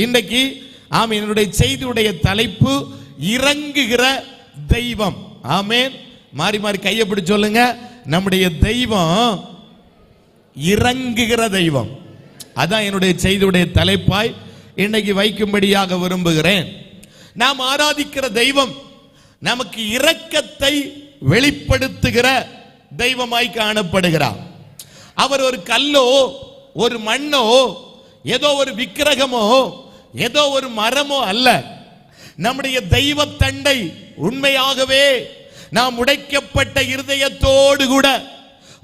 இன்றைக்கு ஆமென், என்னுடைய செய்தியுடைய தலைப்பு இறங்குகிற தெய்வம். ஆமென். மாறி மாறி கையை பிடிச்சு சொல்லுங்க, நம்முடைய தெய்வம் இறங்குகிற தெய்வம். அதான் என்னுடைய செய்தியுடைய தலைப்பாய் இன்னைக்கு வைக்கும்படியாக விரும்புகிறேன். நாம் ஆராதிக்கிற தெய்வம் நமக்கு இரக்கத்தை வெளிப்படுத்துகிற தெய்வமாய் காணப்படுகிறார். அவர் ஒரு கல்லோ ஒரு மண்ணோ ஏதோ ஒரு விக்கிரகமோ ஏதோ ஒரு மரமோ அல்ல. நம்முடைய தெய்வ தண்டை உண்மையாகவே நாம் உடைக்கப்பட்ட இருதயத்தோடு கூட,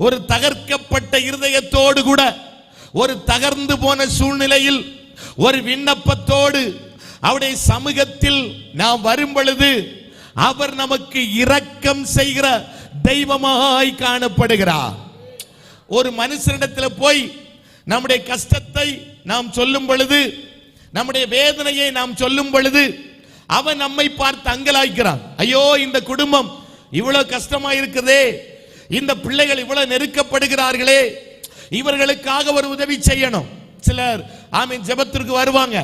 ஒரு தகர்க்கப்பட்ட இருதயத்தோடு கூட, ஒரு தகர்ந்து போன சூழ்நிலையில் ஒரு விண்ணப்பத்தோடு அவருடைய சமூகத்தில் நாம் வரும் பொழுது அவர் நமக்கு இரக்கம் செய்கிற தெய்வமாய் காணப்படுகிறார். ஒரு மனுஷனிடத்தில் போய் நம்முடைய கஷ்டத்தை நாம் சொல்லும் பொழுது, நம்முடைய வேதனையை நாம் சொல்லும் பொழுது அவன் நம்மை பார்த்து அங்கலாய்க்கிறான். ஐயோ, இந்த குடும்பம் இவ்வளவு கஷ்டமா இருக்குதே, இந்த பிள்ளைகள் இவ்வளவு நெருக்கப்படுகிறார்களே, இவர்களுக்காக ஒரு உதவி செய்யணும். சிலர் ஆமீன் ஜெபத்திற்கு வருவாங்க.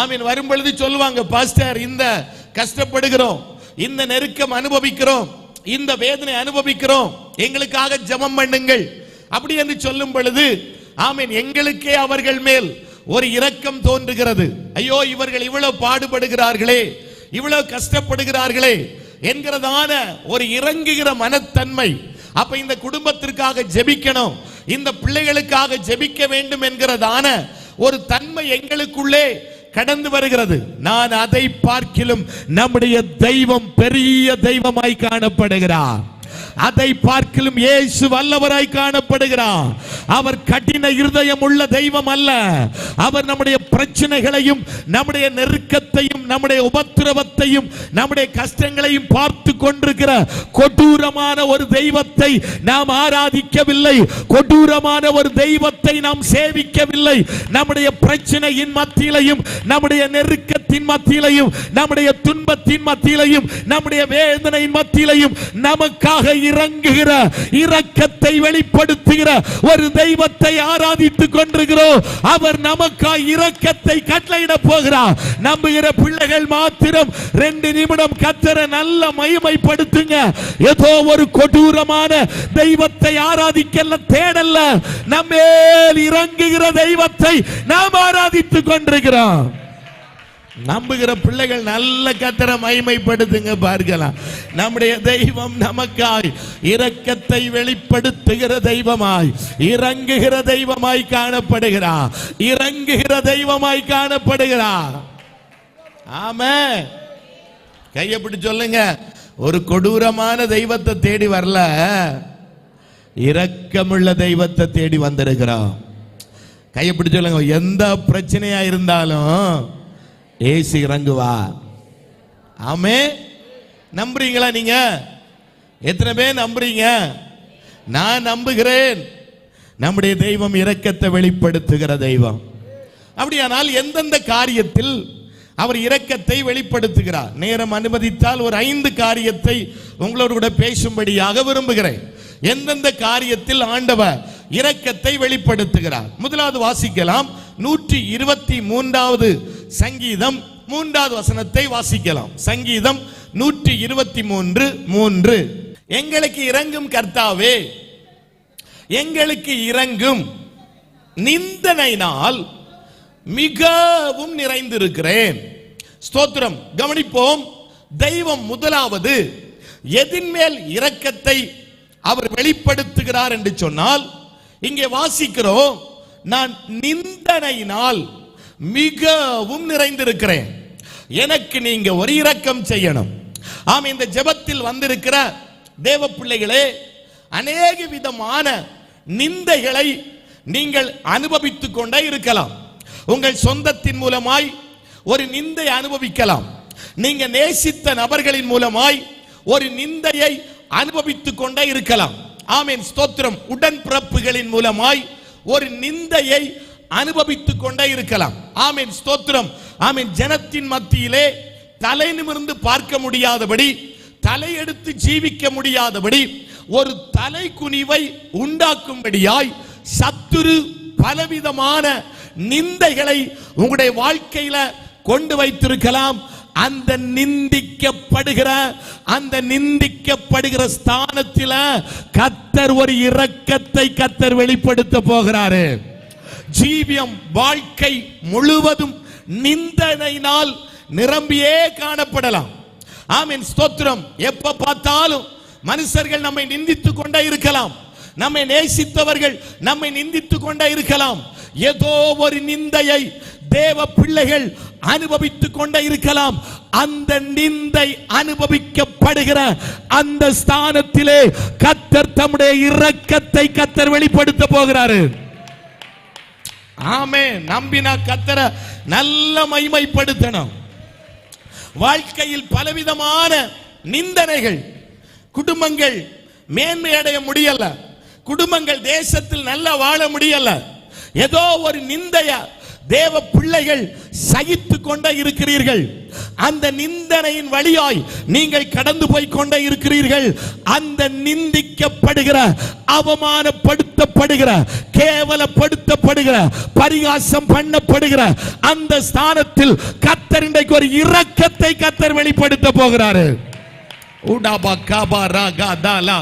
ஆமீன் வரும் பொழுது சொல்லுவாங்க, பாஸ்டர் இந்த கஷ்டப்படுகிறோம், இந்த நெருக்கம் அனுபவிக்கிறோம், இந்த வேதனை அனுபவிக்கிறோம், எங்களுக்காக ஜெபம் பண்ணுங்கள் அப்படி என்று சொல்லும் பொழுது ஆமீன் எங்களுக்கே அவர்கள் மேல் ஒரு இரக்கம் தோன்றுகிறது. ஐயோ, இவர்கள் இவ்வளவு பாடுபடுகிறார்களே, இவ்வளவு கஷ்டப்படுகிறார்களே என்கிறதான ஒரு இறங்குகிற மனத்தன்மை. அப்ப இந்த குடும்பத்திற்காக ஜெபிக்கணும், இந்த பிள்ளைகளுக்காக ஜெபிக்க வேண்டும் என்கிறதான ஒரு தன்மை எங்களுக்குள்ளே கடந்து வருகிறது. நான் அதை பார்க்கிலும் நம்முடைய தெய்வம் பெரிய தெய்வமாய் காணப்படுகிறார். அதை பார்க்கிலும் இயேசு வல்லவராய் காணப்படுகிறார். அவர் கடின இருதயம் உள்ள தெய்வம் அல்ல. அவர் நம்முடைய பிரச்சனைகளையும் நம்முடைய நெருக்கத்தையும் நம்முடைய உபத்திரவத்தையும் நம்முடைய கஷ்டங்களையும் பார்த்து கொண்டிருக்கிற கொடூரமான ஒரு தெய்வத்தை நாம் ஆராதிக்கவில்லை. கொடூரமான ஒரு தெய்வத்தை நாம் சேவிக்கவில்லை. நம்முடைய பிரச்சனையின் மத்தியிலையும் நம்முடைய நெருக்கத்தின் மத்தியிலையும் நம்முடைய துன்பத்தின் மத்தியிலையும் நம்முடைய வேதனையின் மத்தியிலையும் நமக்காக இறங்குகிற இரக்கத்தை வெளிப்படுத்துகிற ஒரு தெய்வத்தை ஆராதித்துக் கொண்டிருக்கிறோம். அவர் நமக்காக இரக்கத்தை கட்டளையிட போகிறார். நம்புகிற பிள்ளைகள் மாத்திரம் 2 நிமிடம் கர்த்தரை நல்ல மகிமைப்படுத்துங்க. ஏதோ ஒரு கொடூரமான தெய்வத்தை ஆராதிக்கல, தேடல்ல, நம்மேல் இறங்குகிற தெய்வத்தை நாம் ஆராதித்துக் கொண்டிருக்கிறோம். நம்புகிற பிள்ளைகள் நல்ல கர்த்தரை மகிமைப்படுத்துங்க. பார்க்கலாம், நம்முடைய தெய்வம் நமக்காய் இரக்கத்தை வெளிப்படுத்துகிற தெய்வமாய், இறங்குகிற தெய்வமாய் காணப்படுகிறார். இறங்குகிற தெய்வமாய் காணப்படுகிறார். ஆமென். கையை பிடிச்சு சொல்லுங்க, ஒரு கொடூரமான தெய்வத்தை தேடி வரல, இரக்கமுள்ள தெய்வத்தை தேடி வந்திருக்கிறோம். கையை பிடிச்சு சொல்லுங்க, எந்த பிரச்சனையா இருந்தாலும் ஏசு இறங்குவா. ஆமே. நம்புறீங்களா? நீங்க எத்தனை பேர் நம்புறீங்க? நான் நம்புகிறேன். நம்முடைய தெய்வம் இரக்கத்தை வெளிப்படுத்துகிற தெய்வம். அப்படியானால் எந்தெந்த காரியத்தில் அவர் இரக்கத்தை வெளிப்படுத்துகிறார்? நேரம் அனுமதித்தால் ஒரு 5 காரியத்தை உங்களோடு கூட பேசும்படியாக விரும்புகிறேன். எந்தெந்த காரியத்தில் ஆண்டவர் இரக்கத்தை வெளிப்படுத்துகிறார்? முதலாவது வாசிக்கலாம். 123வது சங்கீதம் 3வது வசனத்தை வாசிக்கலாம். சங்கீதம் 123:3. எங்களுக்கு இறங்கும் கர்த்தாவே, எங்களுக்கு இறங்கும், நிந்தனையினால் மிகவும் நிறைந்திருக்கிறேன். ஸ்தோத்திரம். கவனிப்போம். தெய்வம் முதலாவது எதின் மேல் இரக்கத்தை அவர் வெளிப்படுத்துகிறார் என்று சொன்னால், இங்கே வாசிக்கிறோம், நான் நிந்தனையினால் மிகவும் நிறைந்திருக்கிறேன். எனக்கு நீங்க ஒரு இரக்கம் செய்யணும். ஆம், இந்த ஜெபத்தில் வந்திருக்கிற தேவ பிள்ளைகளே, அநேக விதமான நிந்தைகளை நீங்கள் அனுபவித்துக் கொண்டே இருக்கலாம். உங்கள் சொந்தத்தின் மூலமாய் ஒரு நிந்தை அனுபவிக்கலாம். நீங்க நேசித்த நபர்களின் மூலமாய் ஒரு நிந்தையை அனுபவித்துக் கொண்டே இருக்கலாம். ஆமென். ஸ்தோத்திரம். உடன்பிறப்புகளின் மூலமாய் ஒரு நிந்தையை அனுபவித்துக் கொண்டே இருக்கலாம். ஆமென். ஸ்தோத்திரம். ஆமென். ஜனத்தின் மத்தியிலே தலை நிமிர்ந்து பார்க்க முடியாதபடி, தலையெடுத்து ஜீவிக்க முடியாதபடி ஒரு தலை குனிவை உண்டாக்கும்படியாய் சத்துரு பலவிதமான நிந்தைகளை உங்களுடைய வாழ்க்கையில கொண்டு வைத்திருக்கலாம். அந்த நிந்திக்கப்படுகிற ஸ்தானத்தில் கர்த்தர் ஒரு இரக்கத்தை கர்த்தர் வெளிப்படுத்த போகிறாரு. ஜீவியம் வாழ்க்கை முழுவதும் நிந்தனையினால் நிரம்பியே காணப்படலாம். ஆமென், ஸ்தோத்திரம். எப்ப பார்த்தாலும் மனுஷர்கள் நம்மை நிந்தித்துக் கொண்டே இருக்கலாம். நம்மை நேசித்தவர்கள் நம்மை நிந்தித்துக் கொண்டே இருக்கலாம். ஏதோ ஒரு நிந்தையை தேவ பிள்ளைகள் அனுபவித்துக் கொண்டே இருக்கலாம். அந்த நிந்தை அனுபவிக்கப்படுகிற அந்த ஸ்தானத்திலே கர்த்தர் தம்முடைய இரக்கத்தை கர்த்தர் வெளிப்படுத்த போகிறாரு. ஆமென். நம்பினா கர்த்தரை நல்ல மகிமைப்படுத்தணும். வாழ்க்கையில் பலவிதமான நிந்தனைகள், குடும்பங்கள் மேன்மை அடைய முடியல, குடும்பங்கள் தேசத்தில் நல்லா வாழ முடியல, ஏதோ ஒரு நிந்தைய தேவ பிள்ளைகள் சகித்துக் கொண்டே இருக்கிறீர்கள். அந்த நிந்தனையின் வழியாய் நீங்கள் கடந்து போய் கொண்டே இருக்கிறீர்கள். அந்த நிந்திக்கப்படுகிற, அவமானப்படுத்தப்படுகிற, கேவலப்படுத்தப்படுகிற, பரிகாசம் பண்ணப்படுகிற அந்த ஸ்தானத்தில் கர்த்தர் இன்றைக்கு ஒரு இரக்கத்தை கர்த்தர் வெளிப்படுத்த போகிறாரு. உடாபா காபா ராகாதாலா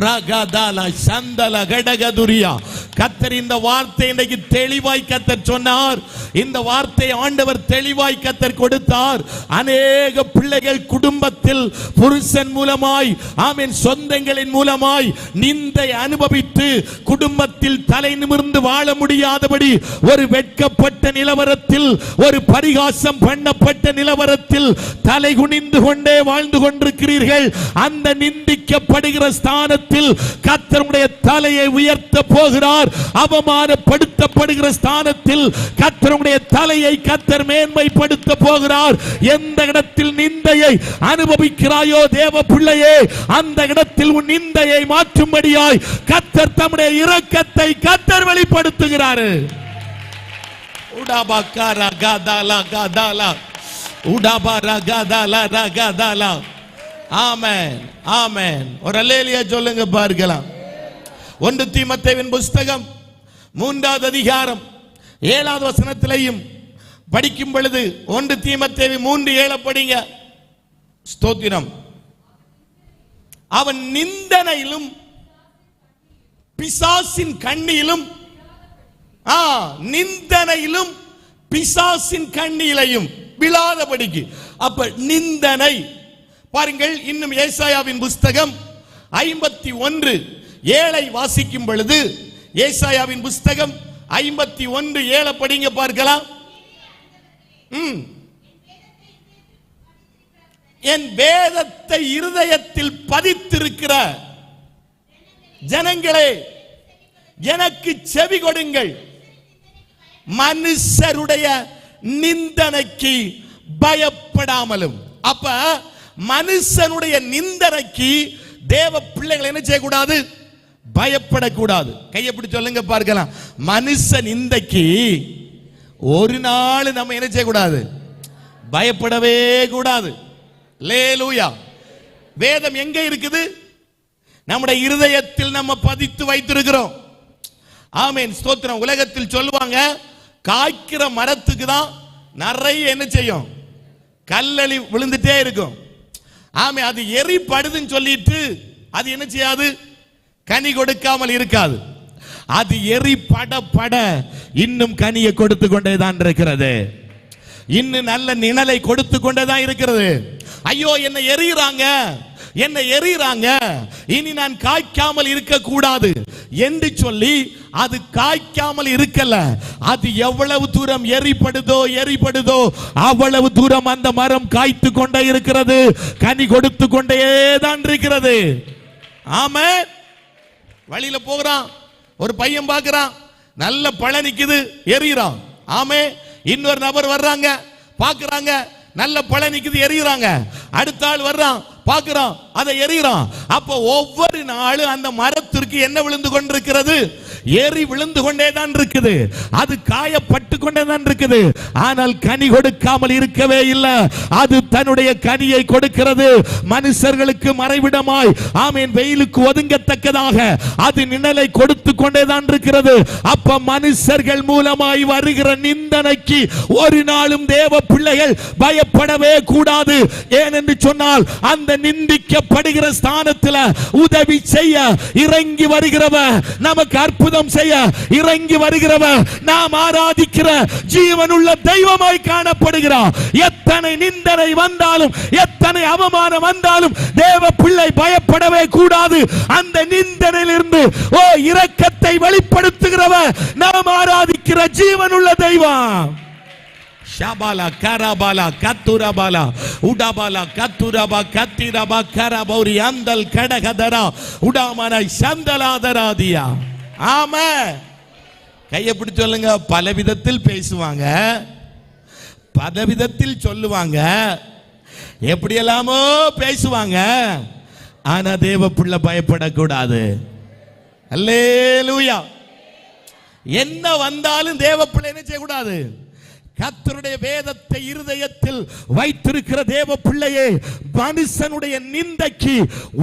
ரகதாலா சந்தல கடகதுரியா. கர்த்தர் இந்த வார்த்தை இன்றைக்கு தெளிவாய் கர்த்தர் சொன்னார். இந்த வார்த்தை ஆண்டவர் தெளிவாய் கர்த்தர் கொடுத்தார். அநேக பிள்ளைகள் குடும்பத்தில் புருஷன் மூலமாய், ஆமென், சொந்தங்களின் மூலமாய் நிந்தை அனுபவித்து குடும்பத்தில் தலை நிமிர்ந்து வாழ முடியாதபடி ஒரு வெட்கப்பட்ட நிலவரத்தில், ஒரு பரிகாசம் பண்ணப்பட்ட நிலவரத்தில் தலை குனிந்து கொண்டே வாழ்ந்து கொண்டிருக்கிறீர்கள். அந்த நிந்திக்கப்படுகிற ஸ்தானத்தில் கர்த்தருடைய தலையை உயர்த்த போகிறார். அவமானப்படுத்தப்படுகிற ஸ்தானத்தில் கர்த்தருடைய தலையை கர்த்தர் மேன்மைப்படுத்த போகிறார். எந்த இடத்தில் நிந்தையை அனுபவிக்கிறாயோ தேவ பிள்ளையே, அந்த இடத்தில் உன் நிந்தையை மாற்றும்படியாய் கர்த்தர் தம்முடைய இரக்கத்தை கர்த்தர் வெளிப்படுத்துகிறார். உடாபா காரா காதாலா காதாலா உடாபா ரகாதாலா ரகாதாலா. ஆமென், ஆமென். ஒரு அல்லேலூயா சொல்லுங்க பார்க்கலாம். 1 தீமோத்தேயுவின் புஸ்தகம் 3வது அதிகாரம் 7வது வசனத்திலையும் படிக்கும் பொழுது 1 தீமோத்தேயு 3:7 படிங்க. ஸ்தோத்திரம். அவன் நிந்தனையிலும் பிசாசின் கண்ணியிலும், நிந்தனையிலும் பிசாசின் கண்ணியிலையும் விழாதபடிக்கு. அப்ப நிந்தனை பாருங்கள். இன்னும் ஏசாயாவின் புஸ்தகம் 51:7 வாசிக்கும் பொழுது, ஏசாயாவின் புஸ்தகம் 51:7 படிங்க பார்க்கலாம். என் வேதத்தை இருதயத்தில் பதித்திருக்கிற ஜனங்களே, எனக்கு செவி கொடுங்கள். மனுஷருடைய நிந்தனைக்கு பயப்படாமலும். அப்ப மனுஷனுடைய நிந்தனைக்கு தேவ பிள்ளைகள் என்ன செய்யக்கூடாது? பயப்படக்கூடாது. கையை பிடிச்சு சொல்லுங்க பார்க்கலாம். மனுஷ நிந்தைக்கு ஒரு நாள் நம்ம என்ன செய்யக்கூடாது? பயப்படவே கூடாது. அல்லேலூயா. வேதம் எங்க இருக்குது? நம்முடைய இருதயத்தில் நம்ம பதித்து வைத்திருக்கிறோம். ஆமென், ஸ்தோத்திரம். உலகத்தில் சொல்லுவாங்க, காய்க்கிற மரத்துக்கு தான் நிறைய என்ன செய்யும்? கல்லளி விழுந்துட்டே இருக்கும். ஆமே, அது எரிப்படுதுன்னு சொல்லிட்டு அது என்ன செய்யாது? கனி கொடுக்காமல் இருக்காது. அது எரி பட பட இன்னும் கனியை கொடுத்து கொண்டே தான் இருக்கிறது. இன்னும் நல்ல நிழலை கொடுத்து கொண்டே தான் இருக்கிறது. ஐயோ, என்னை எரியுறாங்க, என்னை எரியுறாங்க, இனி நான் காய்க்காமல் இருக்க கூடாது என்று சொல்லி அது காய்க்காமல் இருக்கல. அது எவ்வளவு தூரம் எரிப்படுதோ அவ்வளவு தூரம் அந்த மரம் காய்த்து கொண்டே இருக்கிறது, கனி கொடுத்து கொண்டே தான் இருக்கிறது. ஆமென். வழியில போகிறான், ஒரு பையன் பார்க்கிறான், நல்ல பழம் நிக்குது, எரியுறான். ஆமே. இன்னொரு நபர் வர்றாங்க, பார்க்கறாங்க, நல்ல பழம் நிக்குது, எரியுறாங்க. அடுத்த ஆள் வர்றான், பார்க்கிறான், அதை எரியுறான். அப்ப ஒவ்வொரு நாளும் அந்த மரத்திற்கு என்ன விழுந்து கொண்டிருக்கிறது? ஏறி விழுந்து கொண்டே தான் இருக்குது, அது காயப்பட்டு கொண்டே தான் இருக்குது. ஆனால் கனி கொடுக்காமல் இருக்கவே இல்லை. அது தன்னுடைய கனியை கொடுக்கிறது. மனுஷர்களுக்கு மறைவிடமாய் ஆமென் வெயிலுக்கு ஒதுங்கத்தக்கதாக அது நிழலை கொடுத்து கொண்டே தான் இருக்கிறது. அப்ப மனுஷர்கள் மூலமாய் வருகிற நிந்தனைக்கு ஒரு நாளும் தேவ பிள்ளைகள் பயப்படவே கூடாது. ஏனென்று சொன்னால் அந்த நிந்திக்கப்படுகிற ஸ்தானத்தில் உதவி செய்ய இறங்கி வருகிறவர், நமக்கு அற்புதம் செய்ய இறங்கி வருகிறவர், நாம் ஆராதிக்கிற ஜீவனுள்ள தெய்வமாய் காணப்படுகிறார். எத்தனை நிந்தனை வந்தாலும், எத்தனை அவமானம் வந்தாலும் தேவ பிள்ளை பயப்படவே கூடாது. அந்த நிந்தனையிலிருந்து இரக்கத்தை வெளிப்படுத்துகிறவர் நாம் ஆராதிக்கிற ஜீவனுள்ள தெய்வம். ஷாபாலா கராபாலா கத்துரபாலா உடாபாலா கத்துரபா கத்திரபா கரபௌரி அந்தல் கடகதரா உடாமனை சந்தலாதராதியா. ஆமா, கையை பிடிச்சு சொல்லுங்க. பல விதத்தில் பேசுவாங்க, பல விதத்தில் சொல்லுவாங்க, எப்படியெல்லாமோ பேசுவாங்க. ஆனா தேவ பிள்ளை பயப்படக்கூடாது. அல்லேலூயா. என்ன வந்தாலும் தேவ பிள்ளை என்ன செய்யக்கூடாது? கர்த்தருடைய வேதத்தை இருதயத்தில் வைத்திருக்கிற தேவ பிள்ளையே, மனுஷனுடைய நிந்தைக்கு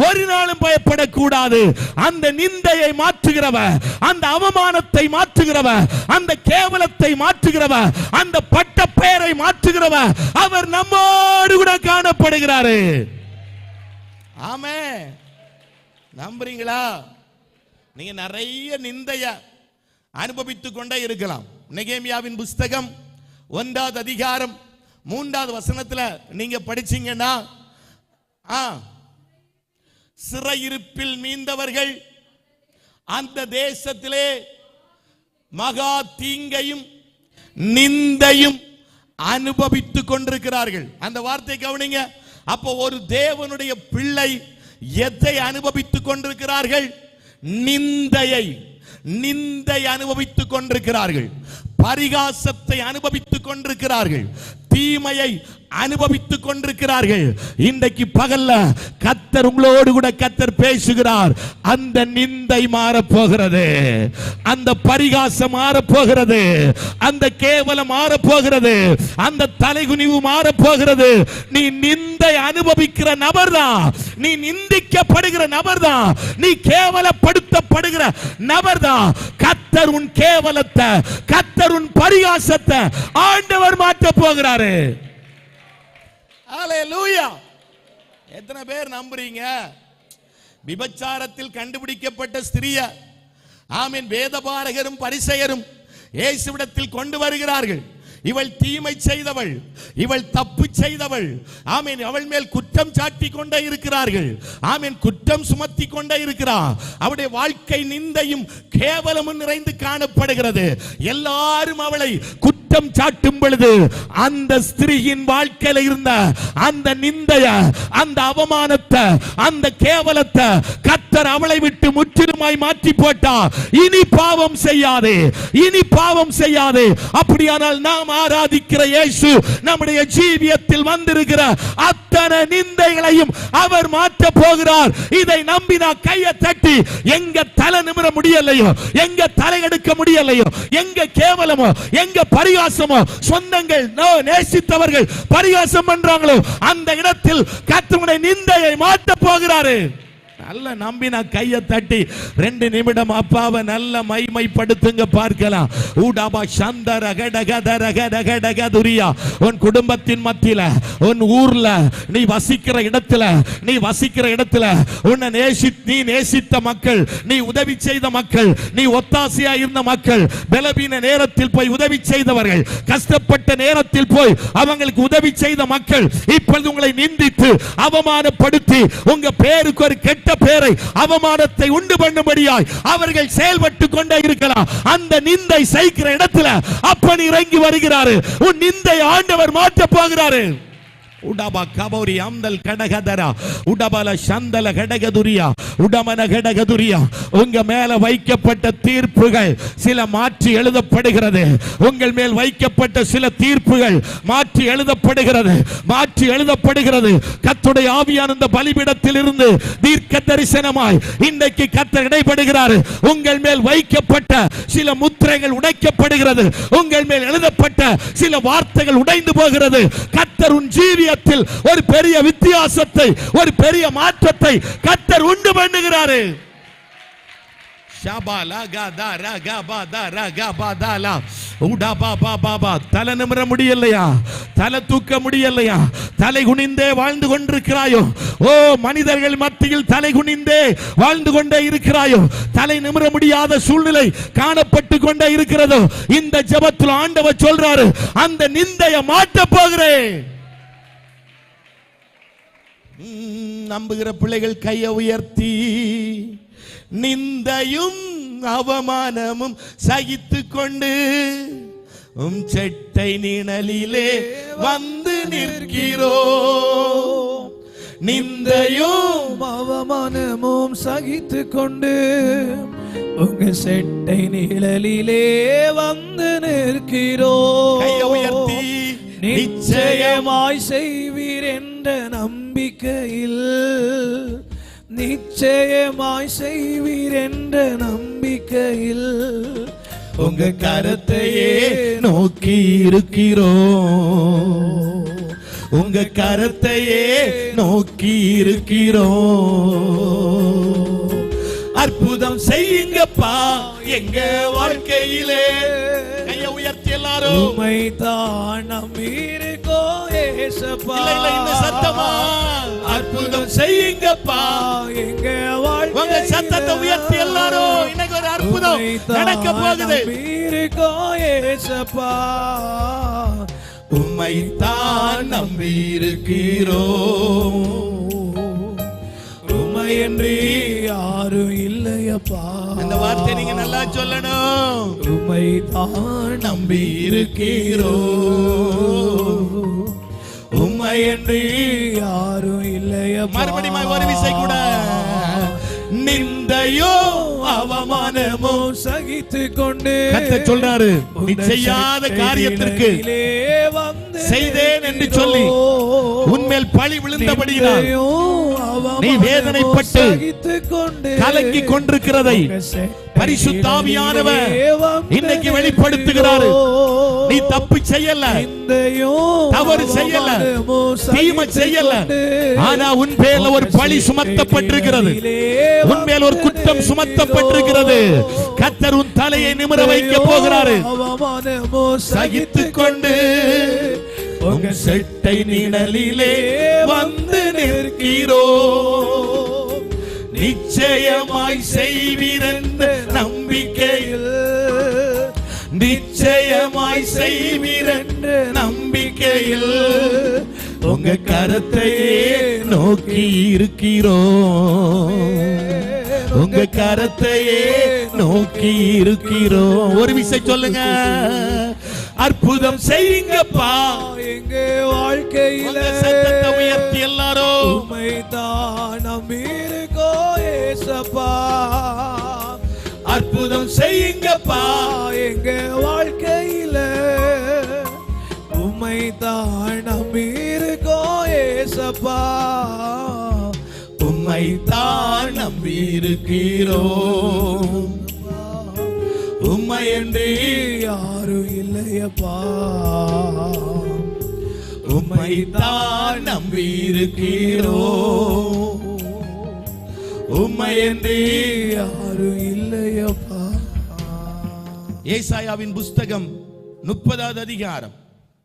ஒரு நாளும் பயப்படக்கூடாது. அந்த நிந்தையை மாற்றுகிறவர், அந்த அவமானத்தை மாற்றுகிறவர், அந்த கேவலத்தை மாற்றுகிறவர், அந்த பட்ட பெயரை மாற்றுகிறவர் அவர் நம்மோடு கூட காணப்படுகிறாரு. ஆமென். நம்புறீங்களா? நீங்க நிறைய நிந்தைய அனுபவித்துக் கொண்டே இருக்கலாம். நெகேமியாவின் புஸ்தகம் 1வது அதிகாரம் 3வது வசனத்துல நீங்க படிச்சீங்கன்னா, சிறையிருப்பில் மீண்டவர்கள் அந்த தேசத்திலே மகா தீங்கையும் நிந்தையும் அனுபவித்துக் கொண்டிருக்கிறார்கள். அந்த வார்த்தை கவனிங்க. அப்போ ஒரு தேவனுடைய பிள்ளை எதை அனுபவித்துக் கொண்டிருக்கிறார்கள்? நிந்தை அனுபவித்துக் கொண்டிருக்கிறார்கள், பரிகாசத்தை அனுபவித்துக் கொண்டிருக்கிறார்கள், தீமையை அனுபவித்துக் கொண்டிருக்கிறார்கள். இன்றைக்கு பகல்ல கர்த்தர் உங்களோடு கூட கர்த்தர் பேசுகிறார். அந்த நிந்தை மாறப்போகிறது, அந்த பரிகாசம் மாறப்போகிறது, அந்த கேவலம் மாறப்போகிறது, அந்த தலைகுனிவு மாறப்போகிறது. நீ நிந்தை அனுபவிக்கிற நபர்தான், நீ நிந்திக்கப்படுகிற நபர்தான், நீ கேவலப்படுத்தப்படுகிற நபர்தான். கர்த்தர் உன் கேவலத்தை, கர்த்தர் உன் பரிகாசத்தை ஆண்டவர் மாற்ற போகிறாரு. ஹல்லேலூயா. எத்தனை பேர் நம்புறீங்க? விபச்சாரத்தில் கண்டுபிடிக்கப்பட்ட ஸ்திரிய ஆமென் வேதபாரகரும் பரிசேயரும் இயேசுவிடத்தில் கொண்டு வருகிறார்கள். இவள் தீமை செய்தவள், இவள் தப்பு செய்தவள், ஆமென், அவள் மேல் குற்றம் சாட்டி கொண்டே இருக்கிறார்கள். ஆமென், குற்றம் சுமத்தி கொண்டே இருக்கிறார். அவளுடைய வாழ்க்கை நிந்தையும் கேவலமும் நிறைந்து காணப்படுகிறது. எல்லாரும் அவளை குற்றம் சாட்டும் பொழுது அந்த ஸ்திரீயின் வாழ்க்கையில இருந்த அந்த நிந்தைய, அந்த அவமானத்தை, அந்த கேவலத்தை கர்த்தர் அவளை விட்டு முற்றிலுமாய் மாற்றி போட்டார். இனி பாவம் செய்யாதே, இனி பாவம் செய்யாதே. அப்படியானால் நாம் ஆராதிக்கிற இயேசு நம்முடைய ஜீவியத்தில் வந்திருக்கிற அத்தனை நிந்தைகளையும் அவர் மாற்ற போகிறார். இதை நம்பினா கையை தட்டி, எங்க தலை நிமிர முடியலையோ, எங்க தலை எடுக்க முடியலையோ, எங்க கேவலமோ, எங்க பரிகாசமோ, சொந்தங்கள் நேசித்தவர்கள் பரிகாசம் பண்றாங்களோ, அந்த இடத்தில் கர்த்தருடைய நிந்தையை மாற்ற போகிறாரு. நல்ல நம்பினா கையை தட்டி 2 நிமிடம் அப்பாவை நல்ல மைமைப்படுத்துங்க பார்க்கலாம். ஊடாபா சந்தர கடகதரகடகடகதுரியா. உன் குடும்பத்தின் மத்தியில, உன் ஊர்ல, நீ வசிக்கிற இடத்துல உன்னை நீ நேசித்த மக்கள், நீ உதவி செய்த மக்கள், நீ ஒத்தாசையா இருந்த மக்கள், பலவீன நேரத்தில் போய் உதவி செய்தவர்கள், கஷ்டப்பட்ட நேரத்தில் போய் அவங்களுக்கு உதவி செய்த மக்கள் இப்பொழுது உங்களை நிந்தித்து அவமானப்படுத்தி உங்க பேருக்கு ஒரு கெட்ட பேரை, அவமானத்தை உண்டு பண்ணும்படியாய் அவர்கள் செயல்பட்டு கொண்டே இருக்கலாம். அந்த நிந்தை சகிக்கிற இடத்துல அப்பன் இறங்கி வருகிறாரு. உன் நிந்தை ஆண்டவர் மாற்ற போகிறாரு. உடபா கபோரி அம்தல் கடகதரா உடபல சந்தல கடகதுரியா உடமன கடகதுரியா. உங்க மேல வைக்கப்பட்ட தீர்ப்புகள் சில மாற்றி எழுதப்படுகிறது. உங்கள் மேல் வைக்கப்பட்ட சில தீர்ப்புகள் மாற்றி எழுதப்படுகிறது, மாற்றி எழுதப்படுகிறது. கர்த்தருடைய ஆவியான இந்த பலிபீடத்தில் இருந்து தீர்க்க தரிசனமாய் இன்றைக்கு கர்த்தர் இடைபடுகிறார். உங்கள் மேல் வைக்கப்பட்ட சில முத்திரைகள் உடைக்கப்படுகிறது. உங்கள் மேல் எழுதப்பட்ட சில வார்த்தைகள் உடைந்து போகிறது. கர்த்தர் உன் ஜீவியத்தில் ஒரு பெரிய வித்தியாசத்தை, ஒரு பெரிய மாற்றத்தை கர்த்தர் உண்டு பண்ணுகிறார். தலை நிமிர முடியலையா? தலை தூக்க முடியலையா? தலை குனிந்தே வாழ்ந்து கொண்டிருக்கிறாயோ? ஓ, மனிதர்கள் மத்தியில் தலை குனிந்தே வாழ்ந்து கொண்டே இருக்கிறாயோ? தலை நிமிர முடியாத சூழ்நிலை காணப்பட்டு கொண்டே இருக்கிறதோ? இந்த ஜெபத்தில் ஆண்டவர் சொல்றாரு, அந்த நிந்தையை மாற்ற போகிறேன். நம்புகிற பிள்ளைகள் கையை உயர்த்தி, நிந்தையும் அவமானமும் சகித்து கொண்டு செட்டை நிழலிலே வந்து நிற்கிறோம். நிந்தையும் அவமானமும் சகித்து கொண்டு உங்க செட்டை நிழலிலே வந்து நிற்கிறோம். கையை உயர்த்தி, நிச்சயமாய் செய்வீர் என்ற நம்பிக்கையில், நிச்சயமாய் செய்வீர் என்ற நம்பிக்கையில் உங்க கரத்தையே நோக்கி இருக்கிறோம். உங்க கரத்தையே நோக்கி இருக்கிறோம். அற்புதம் செய்யுங்கப்பா எங்க வாழ்க்கையிலே. கையை உயர்த்தி எல்லாரும். உம்மை தான் நம்பியிருக்கோ ஏசப்பா. இல்ல இந்த சத்தமா, அற்புதம் செய்யுங்கப்பா எங்க வாழ்க்கை. உங்க சத்தத்தை உயர்த்தி எல்லாரும். இன்னைக்கு ஒரு அற்புதம் நடக்க போகுது. நம்பியிருக்கோ ஏசப்பா. உம்மை தான் நம்பி இருக்கிறோம். உம்மையன்றி யாரும் இல்லையப்பா. அந்த வார்த்தை நீங்க நல்லா சொல்லணும். உம்மை தான் நம்பி இருக்கிறோம். உம்மையன்றி யாரும் இல்லையப்பா. மறுபடியும் ஒரு விசை கூட. நிந்தையோ அவமானமோ சகித்து கொண்டு கர்த்தர் சொல்றாரு, நீ செய்யாத காரியத்திற்கு செய்தேன் என்று சொல்லி உன்மேல் பழி விழுந்தபடியினால் நீ வேதனைப்பட்டு கலங்கி கொண்டிருக்கிறதை பரிசுத்த ஆவியானவர் இன்னைக்கு வெளிப்படுத்துகிறார். நீ தப்பு செய்யல, தவறு செய்யல, தீமை செய்யல. ஆனா உன் மேல ஒரு பழி சுமத்தப்பட்டிருக்கிறது, உன் மேல் ஒரு குற்றம் சுமத்தப்பட்டிருக்கிறது. கர்த்தர் உன் தலையை நிமிர வைக்க போகிறாரு. சகித்துக் கொண்டு உங்க செட்டை நிழலிலே வந்து நிற்கிறோம். நிச்சயமாய் செய்வீர் என்ற நம்பிக்கையில், நிச்சயமாய் செய்வீர் என்ற நம்பிக்கையில் உங்க கரத்தையே நோக்கி இருக்கிறோம். உங்க கரத்தையே நோக்கி இருக்கிறோம். ஒரு விஷயம் சொல்லுங்க, அற்புதம் செய்யுங்கப்பா எங்க வாழ்க்கையில. சத்தத்தை உயர்த்தி எல்லாரும். உம்மை தான் நம்பியிருக்கோ ஏசப்பா. அற்புதம் செய்யுங்கப்பா எங்க வாழ்க்கையில. உம்மை தான் நம்பியிருக்கோ ஏசப்பா. உம்மை தான் நம்பி இருக்கிறோம். உம்மை என்று யாரும் இல்லையப்பா. உம்மை தான் நம்பி இருக்கிறோம். உம்மை என்று யாரும் இல்லையப்பா. ஏசாயாவின் புஸ்தகம் 30வது அதிகாரம்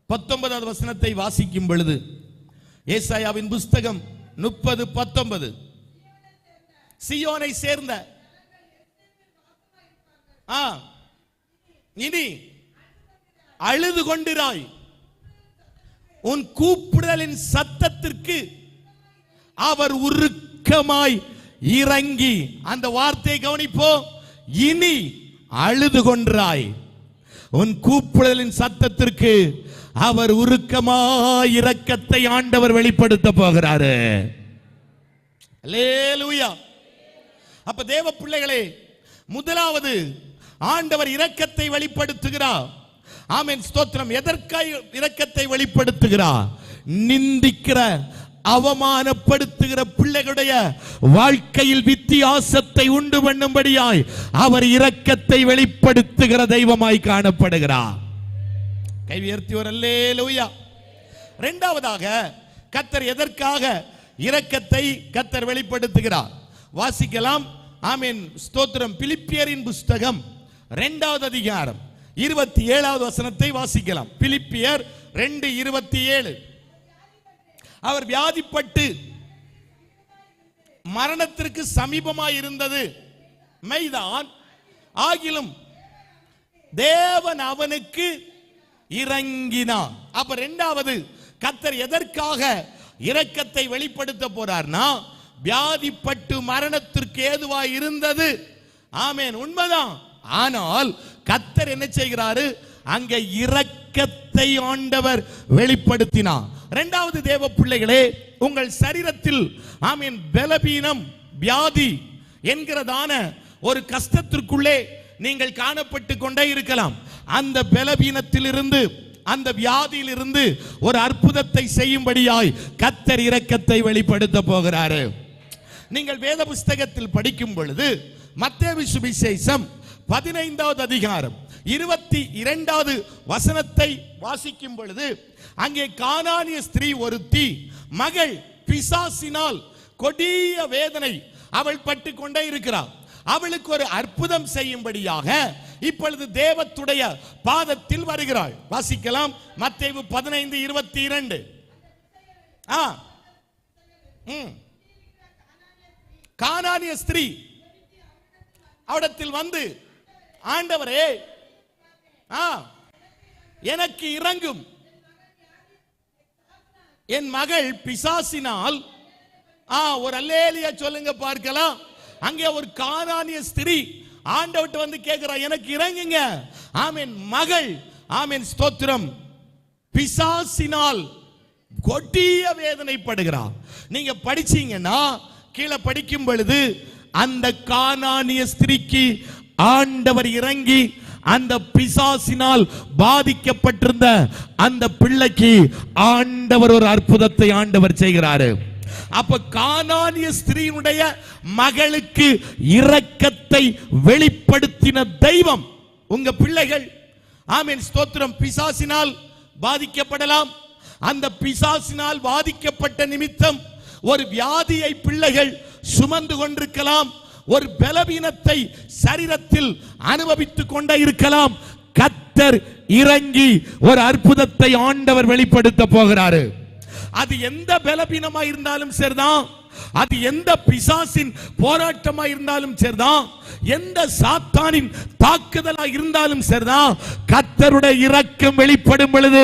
19வது வசனத்தை வாசிக்கும் பொழுது, ஏசாயாவின் புஸ்தகம் 30:19, சியோனை சேர்ந்த இனி அழுது கொண்டிராய், உன் கூப்பிடலின் சத்தத்திற்கு அவர் உருக்கமாய் இறங்கி. அந்த வார்த்தையை கவனிப்போம். இனி அழுது கொன்றாய், உன் கூப்பிடுதலின் சத்தத்திற்கு அவர் உருக்கமாய் இரக்கத்தை ஆண்டவர் வெளிப்படுத்த போகிறாரு. அல்லேலூயா. அப்ப தேவ பிள்ளைகளே, முதலாவது ஆண்டவர் இரக்கத்தை வெளிப்படுத்துகிறார். ஆமென், ஸ்தோத்திரம். எதற்காக இரக்கத்தை வெளிப்படுத்துகிறார்? நிந்திக்கிற, அவமானப்படுத்துகிற பிள்ளைகளுடைய வாழ்க்கையில் வித்தியாசத்தை உண்டு பண்ணும்படியாய் அவர் இரக்கத்தை வெளிப்படுத்துகிற தெய்வமாய் காணப்படுகிறார். கை உயர்த்தி ஒரு அல்லேலூயா. இரண்டாவதாக கர்த்தர் எதற்காக இரக்கத்தை கர்த்தர் வெளிப்படுத்துகிறார்? வாசிக்கலாம். ஆமென், ஸ்தோத்திரம். பிலிப்பியரின் புஸ்தகம் 2வது அதிகாரம் 27வது வசனத்தை வாசிக்கலாம். பிலிப்பியர் 2:27. அவர் வியாதிப்பட்டு மரணத்திற்கு சமீபமாய் இருந்தது மெய்தான், ஆகிலும் தேவன் அவனுக்கு இறங்கினார். அப்ப இரண்டாவது கர்த்தர் எதற்காக இரக்கத்தை வெளிப்படுத்த போறார்னா, வியாதிப்பட்டு மரணத்திற்கு ஏதுவாய் இருந்தது. ஆமென், உண்மைதான். ஆனால் கர்த்தர் என்ன செய்கிறாரு? அங்கே இரக்கத்தை ஆண்டவர் வெளிப்படுத்தினார். இரண்டாவது தேவ பிள்ளைகளே, உங்கள் சரீரத்தில் ஆமென் பலவீனம், வியாதி என்கிறதான ஒரு கஷ்டத்திற்குள்ளே நீங்கள் காணப்பட்டு கொண்டே இருக்கலாம். அந்த பலவீனத்திலிருந்து, அந்த வியாதியிலிருந்து ஒரு அற்புதத்தை செய்யும்படியாய் கர்த்தர் இரக்கத்தை வெளிப்படுத்த போகிறாரு. நீங்கள் வேத புஸ்தகத்தில் படிக்கும் பொழுது மத்தேயு சுவிசேஷம் 15வது அதிகாரம் 22வது வசனத்தை வாசிக்கும் பொழுது, அங்கே கானானிய ஸ்திரீ ஒருத்தி, மகள் பிசாசினால் கொடிய வேதனை அவள் பட்டு கொண்டே இருக்கிறாள். அவளுக்கு ஒரு அற்புதம் செய்யும்படியாக இப்பொழுது தேவத்துடைய பாதத்தில் வருகிறாள். வாசிக்கலாம். மத்தேயு 15:22. கானானிய ஸ்திரீ அவரிடத்தில் வந்து, ஆண்டவரே எனக்கு இறங்கும், என் மகள் பிசாசினால். ஒரு அல்லேலியா சொல்லுங்க பார்க்கலாம். அங்கே ஒரு கானானிய ஸ்திரீ ஆண்டவர்ட்ட வந்து கேட்கிறா, எனக்கு இறங்குங்க. ஆமென், மகள் ஆமென் ஸ்தோத்திரம் பிசாசினால் கொடிய வேதனைப்படுகிறார். நீங்க படிச்சீங்கன்னா கீழே படிக்கும் பொழுது, அந்த கானானிய ஸ்திரீக்கு ஆண்டவர் இறங்கி அந்த பிசாசினால் பாதிக்கப்பட்டிருந்த அந்த பிள்ளைக்கு ஆண்டவர் ஒரு அற்புதத்தை ஆண்டவர் செய்கிறாரு. அப்ப கானானிய ஸ்திரீனுடைய மகளுக்கு இரக்கத்தை வெளிப்படுத்தின தெய்வம். உங்க பிள்ளைகள் ஆமென் ஸ்தோத்திரம் பிசாசினால் பாதிக்கப்படலாம். அந்த பிசாசினால் பாதிக்கப்பட்ட நிமித்தம் ஒரு வியாதியை பிள்ளைகள் சுமந்து கொண்டிருக்கலாம். ஒரு பலவீனத்தை சரீரத்தில் அனுபவித்துக் கொண்டே இருக்கலாம். கர்த்தர் இறங்கி ஒரு அற்புதத்தை ஆண்டவர் வெளிப்படுத்த போகிறாரு. அது எந்த பலவீனமா இருந்தாலும் சரிதான், அது எந்த பிசாசின் போராட்டமா இருந்தாலும் சரிதான், எந்த சாத்தானின் தாக்குதலா இருந்தாலும் சரிதான், கர்த்தருடைய இரக்கம் வெளிப்படும் பொழுது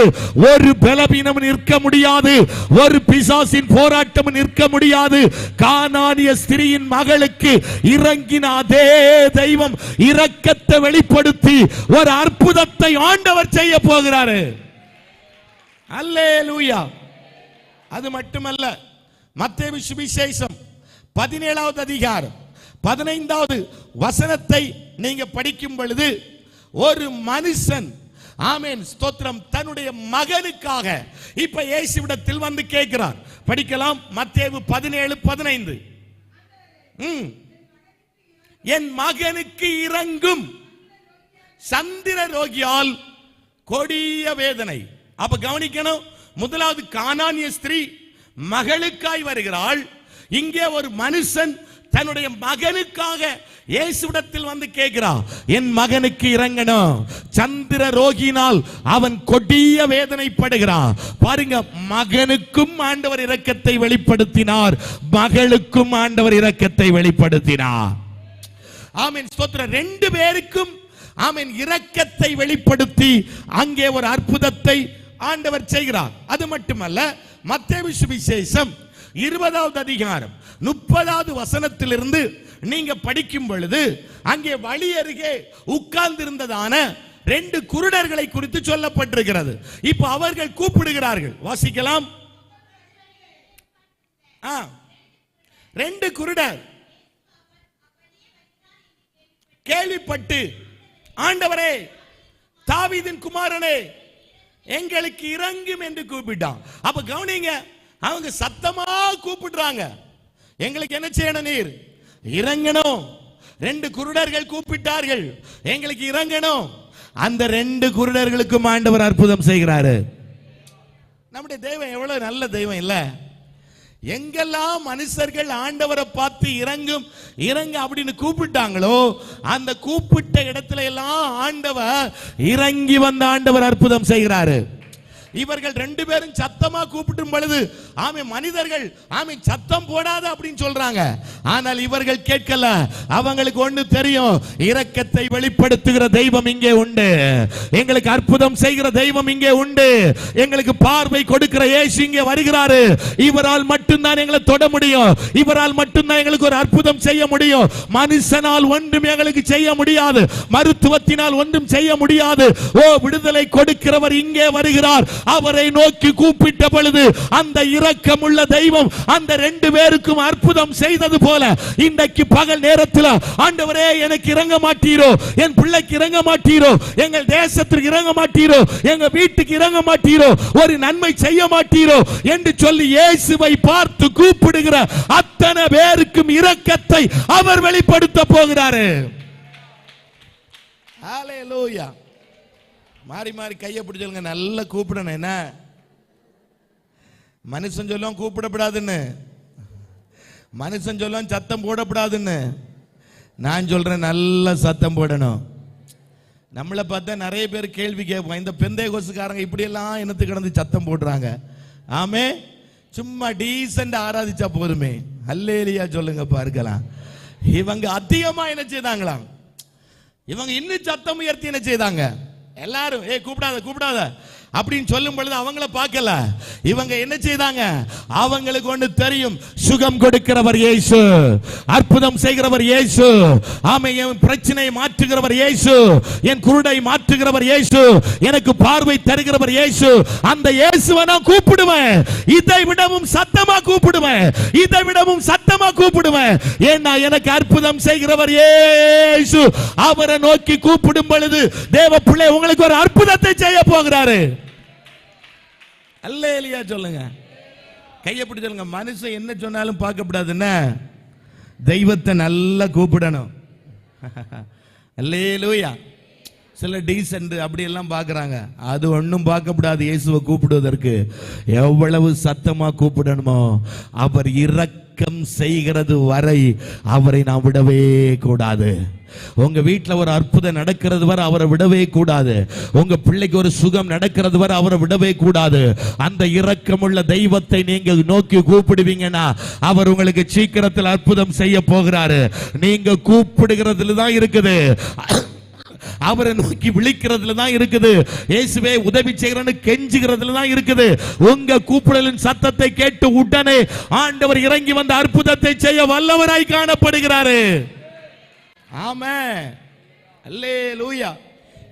ஒரு பலவீனம் நிற்க முடியாது, ஒரு பிசாசின் போராட்டம் நிற்க முடியாது. கானானிய ஸ்திரீயின் மகளுக்கு இறங்கின அதே தெய்வம் இரக்கத்தை வெளிப்படுத்தி ஒரு அற்புதத்தை ஆண்டவர் செய்ய போகிறாரு. அல்லேலூயா. அது மட்டுமல்ல, மத்தேயு சுவிசேஷம் 17வது அதிகாரம் 15வது வசனத்தை நீங்க படிக்கும் பொழுது, ஒரு மனுஷன் ஆமென் ஸ்தோத்திரம் தன்னுடைய மகனுக்காக இப்ப இயேசுவிடத்தில் வந்து கேட்கிறார். படிக்கலாம். மத்தேயு 17:15. என் மகனுக்கு இறங்கும், சந்திர ரோகியால் கொடிய வேதனை. அப்ப கவனிக்கணும், முதலாவது கானானிய ஸ்திரீ மகளுக்காய் வருகிறாள். இங்கே ஒரு மனுஷன் தன்னுடைய மகனுக்காக இயேசுவிடத்தில் வந்து கேட்கிறான், என் மகனுக்கு இறங்கணும், சந்திர ரோகியினால் அவன் கொடிய வேதனைப்படுகிறான். பாருங்க, மகனுக்கும் ஆண்டவர் இரக்கத்தை வெளிப்படுத்தினார், மகளுக்கும் ஆண்டவர் இரக்கத்தை வெளிப்படுத்தினார். ஆமென் ஸ்தோத்திரம். ரெண்டு பேருக்கும் ஆமென் இரக்கத்தை வெளிப்படுத்தி அங்கே ஒரு அற்புதத்தை ஆண்டவர் செய்கிறார். அது மட்டுமல்ல, மத்தேயு சுவிசேஷம் 20வது அதிகாரம் 30வது வசனத்திலிருந்து நீங்க படிக்கும் பொழுது, அங்கே வழி அருகே உட்கார்ந்திருந்ததான 2 குருடர்களை குறித்து சொல்லப்பட்டிருக்கிறது. இப்ப அவர்கள் கூப்பிடுகிறார்கள், வாசிக்கலாம். 2 குருடர் கேள்விப்பட்டு, ஆண்டவரே தாவீதின் குமாரனே எங்களுக்கு இறங்கும் என்று கூப்பிட்டான். அப்ப கவனிங்க, அவங்க சத்தமா கூப்பிடுறாங்க, எங்களுக்கு என்ன செய்யணும், நீர் இறங்கணும். 2 குருடர்கள் கூப்பிட்டார்கள், எங்களுக்கு இறங்கணும். அந்த 2 குருடர்களுக்கும் ஆண்டவர் அற்புதம் செய்கிறாரு. நம்முடைய தெய்வம் எவ்வளவு நல்ல தெய்வம் இல்ல? எங்கெல்லாம் மனுஷர்கள் ஆண்டவரை பார்த்து இறங்க அப்படின்னு கூப்பிட்டாங்களோ, அந்த கூப்பிட்ட இடத்துல எல்லாம் ஆண்டவர் இறங்கி வந்த ஆண்டவர் அற்புதம் செய்கிறாரு. இவர்கள் 2 பேரும் சத்தமா கூப்பிடும் பொழுது மனிதர்கள் சத்தம் போடாத அப்படின்னு சொல்றாங்க. ஆனால் இவர்கள் கேட்கல. அவங்களுக்கு ஒண்ணு தெரியும், இரக்கத்தை வெளிப்படுத்துகிற தெய்வம் இங்கே உண்டு, எங்களுக்கு அற்புதம் செய்கிற தெய்வம் இங்கே உண்டு, எங்களுக்கு பார்வை கொடுக்கிற இயேசு இங்கே வருகிறாரு. இவரால் மட்டும்தான் எங்களை தொட முடியும், இவரால் மட்டும்தான் எங்களுக்கு ஒரு அற்புதம் செய்ய முடியும். மனுஷனால் ஒன்றும் எங்களுக்கு செய்ய முடியாது, மருத்துவத்தினால் ஒன்றும் செய்ய முடியாது. விடுதலை கொடுக்கிறவர் இங்கே வருகிறார். அவரை நோக்கி கூப்பிட்ட பொழுது அந்த இரக்கமுள்ள தெய்வம் அந்த 2 பேருக்கும் அற்புதம் செய்தது போல இன்றைக்கு பகல் நேரத்தில், ஆண்டவரே எனக்கு இறங்க மாட்டீரோ, என் பிள்ளைக்கு இறங்க மாட்டீரோ, எங்கள் தேசத்திற்கு இறங்க மாட்டீரோ, எங்க வீட்டுக்கு இறங்க மாட்டீரோ, ஒரு நன்மை செய்ய மாட்டீரோ என்று சொல்லி இயேசுவை பார்த்து கூப்பிடுகிற அத்தனை பேருக்கும் இரக்கத்தை அவர் வெளிப்படுத்த போகிறாரு. ஹல்லேலூயா. மாறி மாறி கையை பிடிச்சவங்க நல்லா கூப்பிடணும். என்ன மனுஷன் சொல்லும் கூப்பிடப்படாதுன்னு, மனுஷன் சொல்லும் சத்தம் போடப்படாதுன்னு, நான் சொல்றேன் நல்ல சத்தம் போடணும். நம்மளை பார்த்தா நிறைய பேர் கேள்வி கேட்போம், இந்த பெந்தேகோஸ்காரங்க இப்படியெல்லாம் என்னத்துக்கு கிடந்து சத்தம் போடுறாங்க? ஆமே, சும்மா டீசென்ட் ஆராதிச்சா போதுமே. அல்லேலியா சொல்லுங்க பார்க்கலாம். இவங்க அதிகமா என்ன செய்தாங்களாம், இவங்க இன்னும் சத்தம் உயர்த்தி என்ன செய்தாங்க, எல்லாரும் கூப்பிடாத கூப்பிடாத அப்படின்னு சொல்லும் பொழுது அவங்கள பார்க்கல. இவங்க என்ன செய்தாங்க, அவங்களுக்கு ஒன்று தெரியும், சுகம் கொடுக்கிறவர் இயேசு, அற்புதம் செய்கிறவர் இயேசு, என் பிரச்சனையை மாற்றுகிறவர் இயேசு, என் குருடை மாற்றுகிறவர் இயேசு, எனக்கு பார்வை தருகிறவர் இயேசு. அந்த இயேசுவை நான் கூப்பிடுவேன், இதை விடவும் சத்தமா கூப்பிடுவேன், இதை விடவும் சத்தமா கூப்பிடுவேன். ஏன்னா எனக்கு அற்புதம் செய்கிறவர் இயேசு. அவரை நோக்கி கூப்பிடும் பொழுது தேவ பிள்ளை உங்களுக்கு ஒரு அற்புதத்தை செய்ய போகிறாரு. அல்லேலூயா சொல்லுங்க, கையை பிடிச்சு சொல்லுங்க. மனுஷன் என்ன சொன்னாலும் பார்க்கப்படாதுன்னா தெய்வத்தை நல்லா கூப்பிடணும். அல்லேலூயா. சில டீசென்ட் அப்படி எல்லாம் பார்க்கறாங்க, அது ஒன்றும் பார்க்கப்படாது. இயேசுவை கூப்பிடுவதற்கு எவ்வளவு சத்தமா கூப்பிடணுமோ, அவர் இரக்கம் செய்கிறது வரை அவரை நாம் விடவே கூடாது. உங்க வீட்டில் ஒரு அற்புதம் நடக்கிறது வரை அவரை விடவே கூடாது. உங்க பிள்ளைக்கு ஒரு சுகம் நடக்கிறது வரை அவரை விடவே கூடாது. அந்த இரக்கமுள்ள தெய்வத்தை நீங்க நோக்கி கூப்பிடுவீங்கன்னா அவர் உங்களுக்கு சீக்கிரத்தில் அற்புதம் செய்ய போகிறாரு. நீங்க கூப்பிடுகிறதுல தான் இருக்குது, அவரை நோக்கி விழிக்கிறதுல தான் இருக்குது. இயேசுவே உதவி செய்கிறன்னு கெஞ்சுகிறதுல தான் இருக்குது. உங்க கூப்பிடலின் சத்தத்தை கேட்டு உடனே ஆண்டவர் இறங்கி வந்த அற்புதத்தை செய்ய வல்லவராய் காணப்படுகிறாரு. ஆமென். அல்லேலூயா.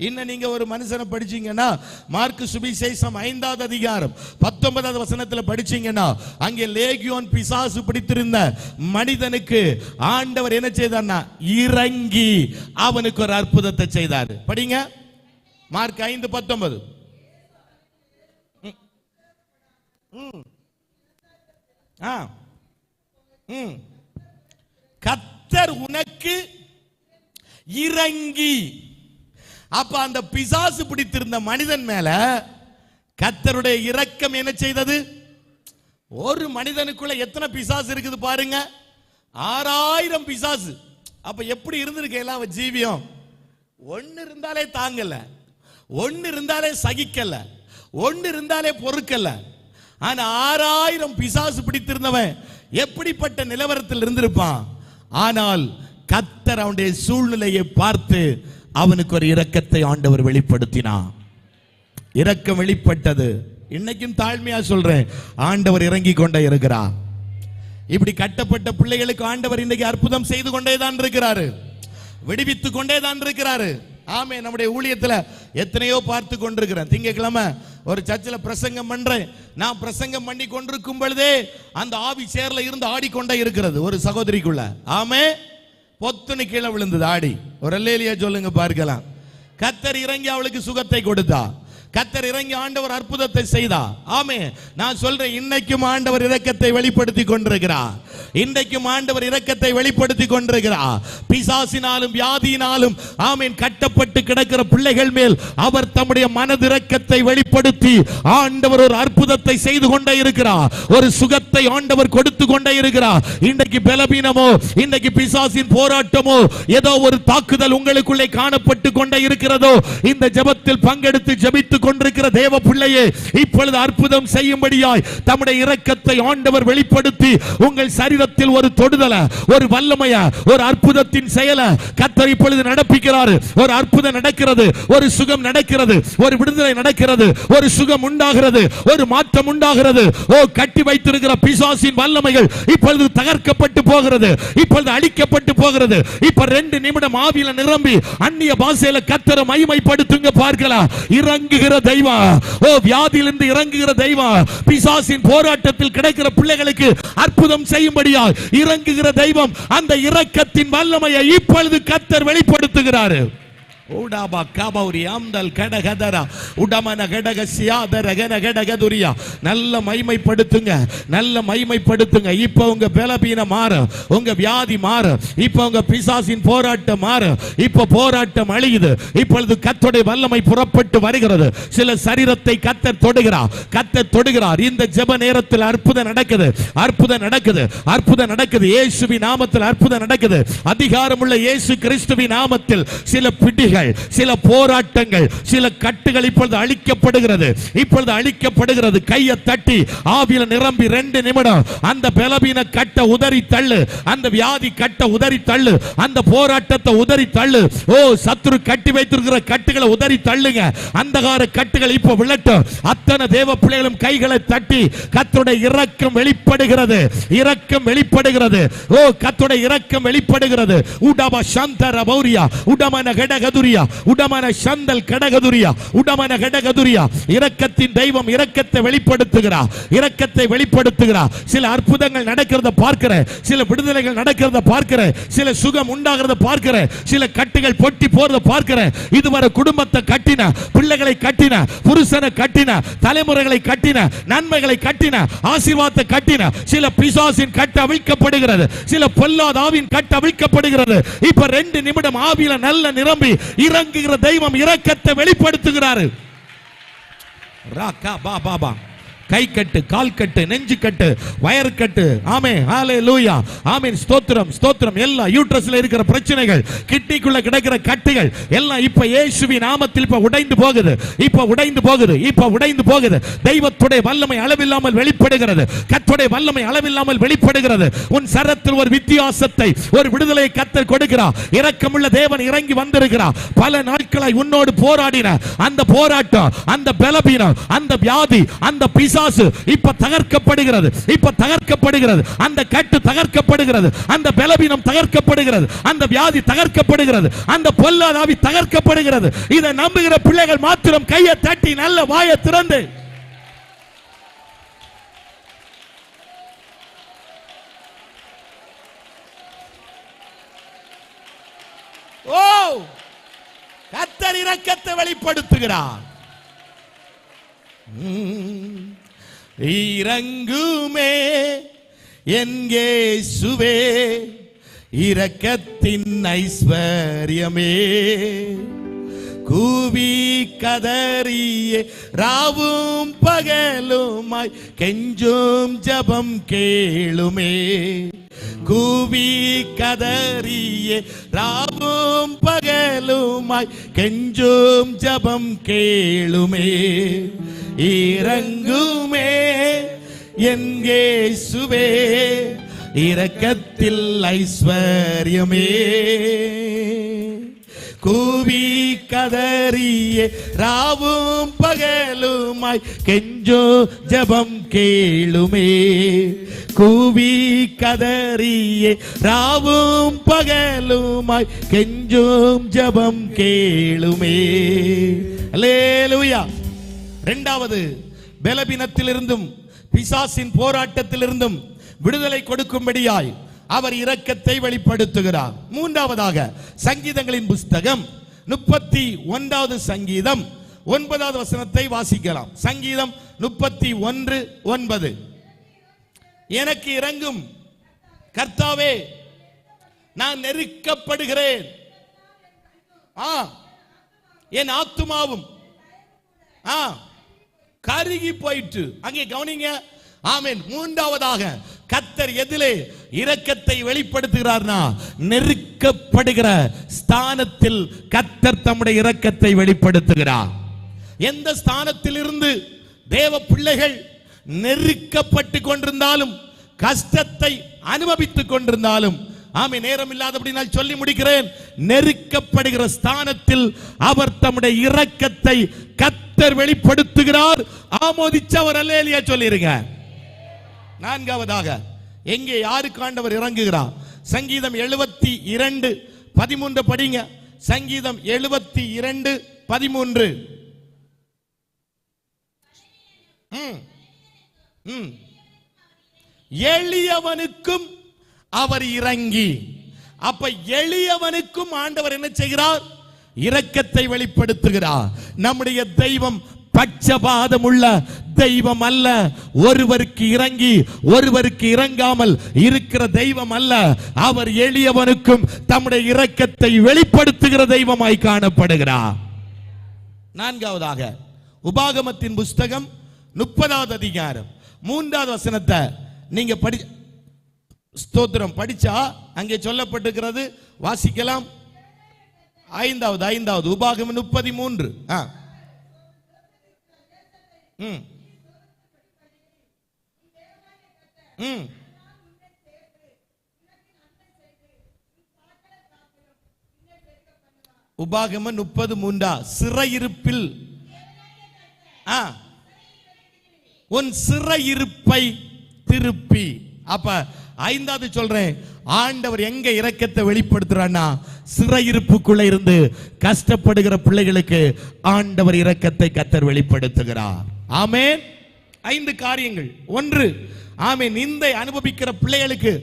இன்னும் நீங்க ஒரு மனுஷனை படிச்சீங்கன்னா, மார்க் சுவிசேஷம் 5வது அதிகாரம் 19வது வசனத்தில் படிச்சீங்கன்னா, அங்கே லேகியோன் பிசாசு பிடித்திருந்த மனிதனுக்கு ஆண்டவர் என்ன செய்தார்னா, இறங்கி அவனுக்கு ஒரு அற்புதத்தை செய்தார். படிங்க, மார்க் 5:19. கர்த்தர் உனக்கு இறங்கி. அப்ப அந்த பிசாசு பிடித்திருந்த மனிதன் மேல கர்த்தருடைய இரக்கம் என்ன செய்தது? ஒரு மனிதனுக்குள்ள எத்தனை பிசாசு இருக்குது பாருங்க, 6000 பிசாசு. அப்ப எப்படி இருந்திருக்கு எல்லாம் ஜீவியம்? ஒன்னு இருந்தாலே தாங்கல, ஒன்னு இருந்தாலே சகிக்கல, ஒன்னு இருந்தாலே பொறுக்கல. ஆனா 6000 பிசாசு பிடித்திருந்தவன் எப்படிப்பட்ட நிலவரத்தில் இருந்திருப்பான்? ஆனால் கர்த்தர் அவனுடைய சூழ்நிலையை பார்த்து அவனுக்கு ஒரு இரக்கத்தை ஆண்டவர் வெளிப்படுத்தினான். இரக்கம் வெளிப்பட்டது. இன்னைக்கும் தாழ்மையா சொல்றேன், ஆண்டவர் இறங்கி கொண்டே இருக்கிறார். இப்படி கட்டப்பட்ட பிள்ளைகளுக்கு ஆண்டவர் இன்னைக்கு அற்புதம் செய்து கொண்டே தான் இருக்கிறாரு, விடுவித்துக் கொண்டே தான் இருக்கிறாரு. ஆமே. நம்முடைய ஊழியத்துல எத்தனையோ பார்த்து கொண்டிருக்கிறேன். திங்கட்கிழமை ஒரு சர்ச்சில் பிரசங்கம் பண்றேன். நான் பிரசங்கம் பண்ணி கொண்டிருக்கும் பொழுதே அந்த ஆவி சேர்ல இருந்து ஆடிக்கொண்டே இருக்கிறது ஒரு சகோதரிக்குள்ள. ஆமே, பொத்துன்னு கீழே விழுந்தது ஆடி. ஒரு அல்லேலியா சொல்லுங்க பார்க்கலாம். கர்த்தர் இறங்கி அவளுக்கு சுகத்தை கொடுத்தா. கர்த்தர் இறங்கி ஆண்டவர் அற்புதத்தை செய்தா. ஆமே, நான் சொல்றேன், இன்னைக்கும் ஆண்டவர் இரக்கத்தை வெளிப்படுத்தி கொண்டிருக்கிறார். இன்றைக்கும் ஆண்டவர் இரக்கத்தை வெளிப்படுத்தி கொண்டிருக்கிறார். பிசாசினாலும் வியாதியினாலும் ஆமீன் கட்டப்பட்டு கிடக்கிற பிள்ளைகள் மேல் அவர் தம்முடைய மனதிரக்கத்தை வெளிப்படுத்தி ஆண்டவர் ஒரு அற்புதத்தை செய்து கொண்டே இருக்கிறார். ஒரு சுகத்தை ஆண்டவர் கொடுத்து கொண்டே இருக்கிறார். இன்றைக்கு பலவீனமோ, இன்றைக்கு பிசாசின் போராட்டமோ, ஏதோ ஒரு தாக்குதல் உங்களுக்குள்ளே காணப்பட்டு கொண்டே இருக்கிறதோ, இந்த ஜெபத்தில் பங்கெடுத்து ஜெபித்து கொண்டிருக்கிற தேவ பிள்ளையே, இப்பொழுது அற்புதம் செய்யும்படியாய் தம்முடைய இரக்கத்தை ஆண்டவர் வெளிப்படுத்தி உங்கள் சரீரத்தில் ஒரு தொடுதல, ஒரு வல்லமைய, ஒரு அற்புதத்தின் செயல கர்த்தர் இப்பொழுது நடப்பிக்கிறார். ஒரு அற்புதம் நடக்கிறது, ஒரு சுகம் நடக்கிறது, ஒரு விடுதலை நடக்கிறது, ஒரு சுகம் உண்டாகிறது, ஒரு மாற்றம் உண்டாகிறது. ஓ, கட்டி வைத்திருக்கிற பிசாசின் வல்லமைகள் இப்பொழுது தகர்க்கப்பட்டு போகிறது, இப்பொழுது அழிக்கப்பட்டு போகிறது. இப்ப 2 நிமிடம் ஆவியில நிரம்பி அந்நிய பாஷையில கர்த்தரை மகிமைப்படுத்துங்க பார்க்கலாம். இறங்குகிற தெய்வம், ஓ வியாதியிலிருந்து இறங்குகிற தெய்வம், பிசாசின் போராட்டத்தில் கிடைக்கிற பிள்ளைகளுக்கு அற்புதம் செய்யும்படியா இறங்குகிற தெய்வம், அந்த இரக்கத்தின் வல்லமையை இப்பொழுது கர்த்தர் வெளிப்படுத்துகிறார். உடாபா காபௌரி ஆம்தல் கடகதரா உடமன கடகசியாதர கடகதுரியா. நல்ல மகிமைப்படுத்துங்க, நல்ல மகிமைப்படுத்துங்க. இப்ப உங்க பலவீனம் மாறும், உங்க வியாதி மாறும், இப்ப உங்க பிசாசின் போராட்டம் மாறும். இப்ப போராட்டம் அழியுது. இப்பொழுது கர்த்தருடைய வல்லமை புறப்பட்டு வருகிறது. சில சரீரத்தை கர்த்தர் தொடுகிறார், கர்த்தர் தொடுகிறார். இந்த ஜெப நேரத்தில் அற்புதம் நடக்குது, அற்புதம் நடக்குது, அற்புதம் நடக்குது. இயேசுவின் நாமத்தில் அற்புதம் நடக்குது. அதிகாரமுள்ள இயேசு கிறிஸ்துவின் நாமத்தில் சில பிடிகள், சில போராட்டங்கள், சில கட்டுகள் இப்பொழுது அழிக்கப்படுகிறது, இப்பொழுது அழிக்கப்படுகிறது. கையை தட்டி ஆவியில நிரம்பி 2 நிமிடம் அந்த பலவீன கட்ட உதறி தள்ளு, அந்த வியாதி கட்ட உதறி தள்ளு, அந்த போராட்டத்தை உதறி தள்ளு. ஓ, சத்துரு கட்டி வைத்திருக்கிற கட்டுகளை உதறி தள்ளுங்க. அந்தகார கட்டுகள் இப்ப விழட்டும். அத்தனை தேவ பிள்ளைகளும் கைகளை தட்டி கர்த்தருடைய இரக்கம் வெளிப்படுகிறது, இரக்கம் வெளிப்படுகிறது. ஓ, கர்த்தருடைய இரக்கம் வெளிப்படுகிறது. உடப சந்தர பௌரியா உடமன கடகதுரியா உடமன சந்தல் கடகதுரியா உடமன கடகதுரியா. இரக்கத்தின் தெய்வம் இரக்கத்தை வெளிப்படுத்துகிறார், இரக்கத்தை வெளிப்படுத்துகிறார். சில அற்புதங்கள் நடக்கிறத பார்க்கிறேன், சில விடுதலைகள் நடக்கிறத பார்க்கிறேன், சில சுகம் உண்டாகிறத பார்க்கிறேன், சில கட்டுகள் பொட்டி போறத பார்க்கிறேன். இதுவரை குடும்பத்தை கட்டின, பிள்ளைகளை கட்டின, புருஷனை கட்டின, தலைமுறைகளை கட்டின, நன்மைகளை கட்டின, ஆசீர்வாதத்தை கட்டின சில பிசாசின் கட்டு அவிழ்க்கப்படுகிறது, சில பொல்லாத ஆவியின் கட்டு அவிழ்க்கப்படுகிறது. இப்ப 2 நிமிடம் ஆவியில நல்ல நிரம்பி இறங்குகிற தெய்வம் இரக்கத்தை வெளிப்படுத்துகிறார். ராகா பாபா. கை கட்டு, கால் கட்டு, நெஞ்சு கட்டு, வயர் கட்டு. ஆமே, ஹalleluya, ஆமென், ஸ்தோத்திரம், ஸ்தோத்திரம். எல்லா யூட்ரஸ்ல இருக்கிற பிரச்சனைகள், கிட்னிக்குள்ள கிடக்கிற கட்டுகள் எல்லாம் இப்ப இயேசுவின் நாமத்தில் இப்ப உடைந்து போகுது, இப்ப உடைந்து போகுது, இப்ப உடைந்து போகுது. தெய்வத்துடைய வல்லமை அளவில்லாமல் வெளிப்படுகிறது, கர்த்தருடைய வல்லமை அளவில்லாமல் வெளிப்படுகிறது. உன் சரத்தில் ஒரு வித்தியாசத்தை, ஒரு விடுதலையை கர்த்தர் கொடுக்கிறார். இரக்கமுள்ள தேவன் இறங்கி வந்திருக்கிறார். பல நாட்களாய் உன்னோடு போராடின அந்த போராட்டம், அந்த பலவீனம், அந்த வியாதி, அந்த இப்ப தகர்க்கப்படுகிறது, இப்ப தகர்க்கப்படுகிறது. அந்த கட்டு தகர்க்கப்படுகிறது, அந்த பலவீனம் தகர்க்கப்படுகிறது, அந்த வியாதி தகர்க்கப்படுகிறது, அந்த பொல்லாத ஆவி தகர்க்கப்படுகிறது. இதை நம்புகிற பிள்ளைகள் மாத்திரம் கையை தட்டி நல்ல வாயை திறந்து ஓ, கர்த்தர் இரக்கத்தை வெளிப்படுத்துகிறார். இறங்குமே என் இயேசுவே, இரக்கத்தின் ஐஸ்வர்யமே, கூவி கதறியே ராவும் பகலுமாய் கெஞ்சும் ஜெபம் கேளுமே, கூவி கதறியே ராவும் பகலுமாய் கெஞ்சும் ஜெபம் கேளுமே, இறங்குமே என் இயேசுவே, இரக்கத்தில் ஐஸ்வர்யமே, கூவி கதறியே ராவும் பகலுமாய் கெஞ்சோ ஜெபம் கேளுமே. கூவி கதறியே ராவும் பகலுமாய் கெஞ்சோம் ஜெபம் கேளுமே. அல்லேலூயா. இரண்டாவது, பலவீனத்திலிருந்தும் பிசாசின் போராட்டத்திலிருந்தும் விடுதலை கொடுக்கும்படியாய் அவர் இரக்கத்தை வெளிப்படுத்துகிறார். மூன்றாவதாக, சங்கீதங்களின் புஸ்தகம் 31வது சங்கீதம் 9வது வசனத்தை வாசிக்கலாம். சங்கீதம் 31:9. எனக்கு இரங்கும் கர்த்தாவே, நான் நெருக்கப்படுகிறேன். என் ஆத்துமாவும் கருகி போயிட்டு. அங்கே கவனிங்க. ஆமென். மூன்றாவதாக, கர்த்தர் எதிலே இரக்கத்தை வெளிப்படுத்துகிறார்னா, நெருக்கப்படுகிற ஸ்தானத்தில் கர்த்தர் தம்முடைய இரக்கத்தை வெளிப்படுத்துகிறார். எந்த ஸ்தானத்தில் இருந்து தேவ பிள்ளைகள் நெருக்கப்பட்டு கொண்டிருந்தாலும், கஷ்டத்தை அனுபவித்துக் கொண்டிருந்தாலும், ஆமே, நேரம் இல்லாதபடி நான் சொல்லி முடிக்கிறேன். நெருக்கப்படுகிற ஸ்தானத்தில் அவர் தம்முடைய இரக்கத்தை கர்த்தர் வெளிப்படுத்துகிறார். ஆமோதிச்சவர் அல்லேலூயா சொல்லிருங்க. நான்காவதாக, எங்கே யாருக்கு ஆண்டவர் இறங்குகிறார்? சங்கீதம் 72:13 படிங்க. சங்கீதம் 72:13. எளியவனுக்கும் அவர் இறங்கி. அப்ப எளியவனுக்கும் ஆண்டவர் என்ன செய்கிறார்? இரக்கத்தை வெளிப்படுத்துகிறார். நம்முடைய தெய்வம் பட்சபாதம் உள்ள தெய்வம் அல்ல. ஒருவருக்கு இறங்கி ஒருவருக்கு இறங்காமல் இருக்கிற தெய்வம் அல்ல. அவர் எளியவனுக்கும் தம்முடைய இரக்கத்தை வெளிப்படுத்துகிற தெய்வமாய் காணப்படுகிறார். நான்காவதாக, உபாகமத்தின் புஸ்தகம் 30வது அதிகாரம் 3வது வசனத்தை நீங்க ஸ்தோத்திரம் படிச்சா அங்கே சொல்லப்பட்டிருக்கிறது. வாசிக்கலாம். ஐந்தாவது உபாகமம் 33. உபாகமம் 33. சிறையிருப்பில் உன் சிறையிருப்பை திருப்பி. அப்ப ஐந்தாவது சொல்றேன், ஆண்டவர் எங்க இரக்கத்தை வெளிப்படுத்துறான்னா, சிறையிருப்புக்குள்ள இருந்து கஷ்டப்படுகிற பிள்ளைகளுக்கு ஆண்டவர் இரக்கத்தை கர்த்தர் வெளிப்படுத்துகிறார். ஆமென். 5 காரியங்கள். 1, ஆமென், நிந்தை அனுபவிக்கிற பிள்ளைகளுக்கு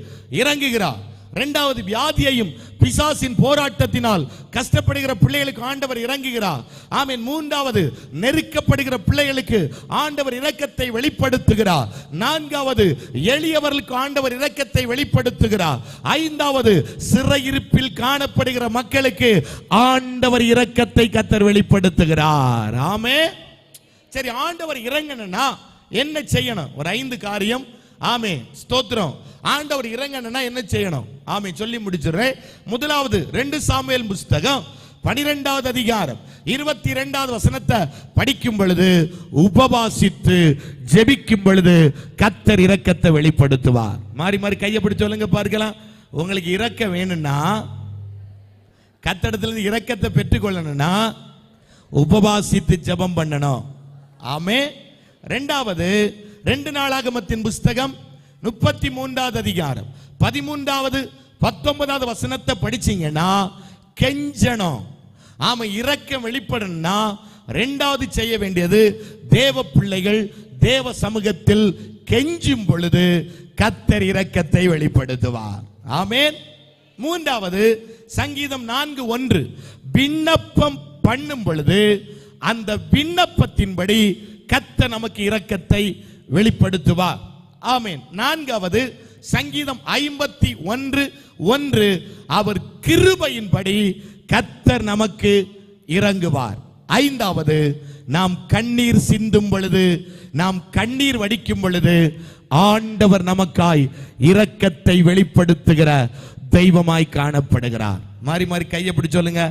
இறங்குகிறார். 2வது, வியாதியையும் பிசாசின் போராட்டத்தினால் கஷ்டப்படுகிற பிள்ளைகளுக்கு ஆண்டவர் இறங்குகிறார். ஆமென். 3வது, நெருக்கப்படுகிற பிள்ளைகளுக்கு ஆண்டவர் இரக்கத்தை வெளிப்படுத்துகிறார். 4வது, எளியவர்களுக்கு ஆண்டவர் இரக்கத்தை வெளிப்படுத்துகிறார். 5வது, சிறையிருப்பில் காணப்படுகிற மக்களுக்கு ஆண்டவர் இரக்கத்தை கர்த்தர் வெளிப்படுத்துகிறார். ஆமென். சரி, ஆண்டவர் இறங்கணும்னா என்ன செய்யணும்? ஒரு 5 காரியம். ஆமே, ஸ்தோத்திரம். ஆண்டவர் இறங்கணும்னா என்ன செய்யணும்? ஆமே, சொல்லி முடிச்சிடுறேன். முதலாவது, 2 சாமுவேல் புஸ்தகம் 12வது அதிகாரம் 22வது வசனத்தை படிக்கும் பொழுது, உபவாசித்து ஜெபிக்கும் பொழுது கர்த்தர் இரக்கத்தை வெளிப்படுத்துவார். மாறி மாறி கையை பிடிச்சு சொல்லுங்க பார்க்கலாம். உங்களுக்கு இரக்கம் வேணும்னா, கர்த்தரிடத்திலிருந்து இரக்கத்தை பெற்றுக்கொள்ளணும்னா உபவாசித்து ஜெபம் பண்ணணும். ஆமே. 2வது, 2 நாளாகமத்தின் புஸ்தகம் 33வது அதிகாரம் 13வது 19வது வசனத்தை படிச்சீங்கன்னா கெஞ்சணும். ஆமா, இரக்கம் வெளிப்படணும்னா 2வது செய்ய வேண்டியது, தேவ பிள்ளைகள் தேவ சமூகத்தில் கெஞ்சும் பொழுது கர்த்தர் இரக்கத்தை வெளிப்படுத்துவார். ஆமென். 3வது, சங்கீதம் 4:1, விண்ணப்பம் பண்ணும் பொழுது அந்த விண்ணப்பத்தின்படி கர்த்தர் நமக்கு இரக்கத்தை வெளிப்படுத்துவார். ஆமென். 4வது, சங்கீதம் 51:1, அவர் கிருபையின்படி கர்த்தர் நமக்கு இறங்குவார். 5வது, நாம் கண்ணீர் சிந்தும் பொழுது, நாம் கண்ணீர் வடிக்கும் பொழுது ஆண்டவர் நமக்காய் இரக்கத்தை வெளிப்படுத்துகிற தெய்வமாய் காணப்படுகிறார். மாறி மாறி கையை பிடிச்சு சொல்லுங்க.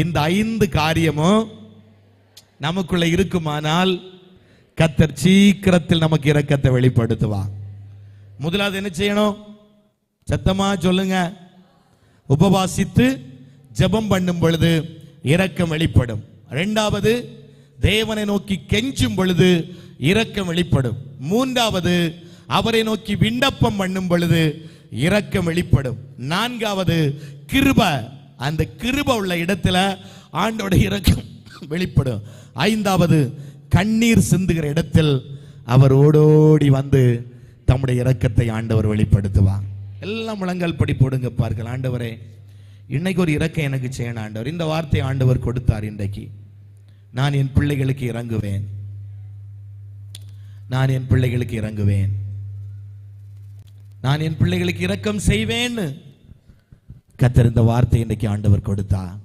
இந்த 5 காரியமும் நமக்குள்ள இருக்குமானால் கர்த்தர் சீக்கிரத்தில் நமக்கு இரக்கத்தை வெளிப்படுத்துவார். முதலாவது என்ன செய்யணும்? சத்தமா சொல்லுங்க. உபவாசித்து ஜெபம் பண்ணும் பொழுது இரக்கம் வெளிப்படும். இரண்டாவது, தேவனை நோக்கி கெஞ்சும் பொழுது இரக்கம் வெளிப்படும். மூன்றாவது, அவரை நோக்கி விண்ணப்பம் பண்ணும் பொழுது இரக்கம் வெளிப்படும். நான்காவது, கிருப, அந்த கிருப உள்ள இடத்துல ஆண்டோட இரக்கம் வெளிப்படும். ஐந்தாவது, கண்ணீர் சிந்துகிற இடத்தில் அவர் ஓடோடி வந்து தம்முடைய இரக்கத்தை ஆண்டவர் வெளிப்படுத்துவார். எல்லாம் முழங்கால் படி போடுங்க, பார்க்கலாம். ஆண்டவரே, இன்னைக்கு ஒரு இரக்கம் எனக்கு செய்யணும் ஆண்டவர். இந்த வார்த்தையை ஆண்டவர் கொடுத்தார். இன்றைக்கு நான் என் பிள்ளைகளுக்கு இறங்குவேன், நான் என் பிள்ளைகளுக்கு இறங்குவேன், நான் என் பிள்ளைகளுக்கு இரக்கம் செய்வேன். கர்த்தர் இந்த வார்த்தை இன்றைக்கு ஆண்டவர் கொடுத்தார்.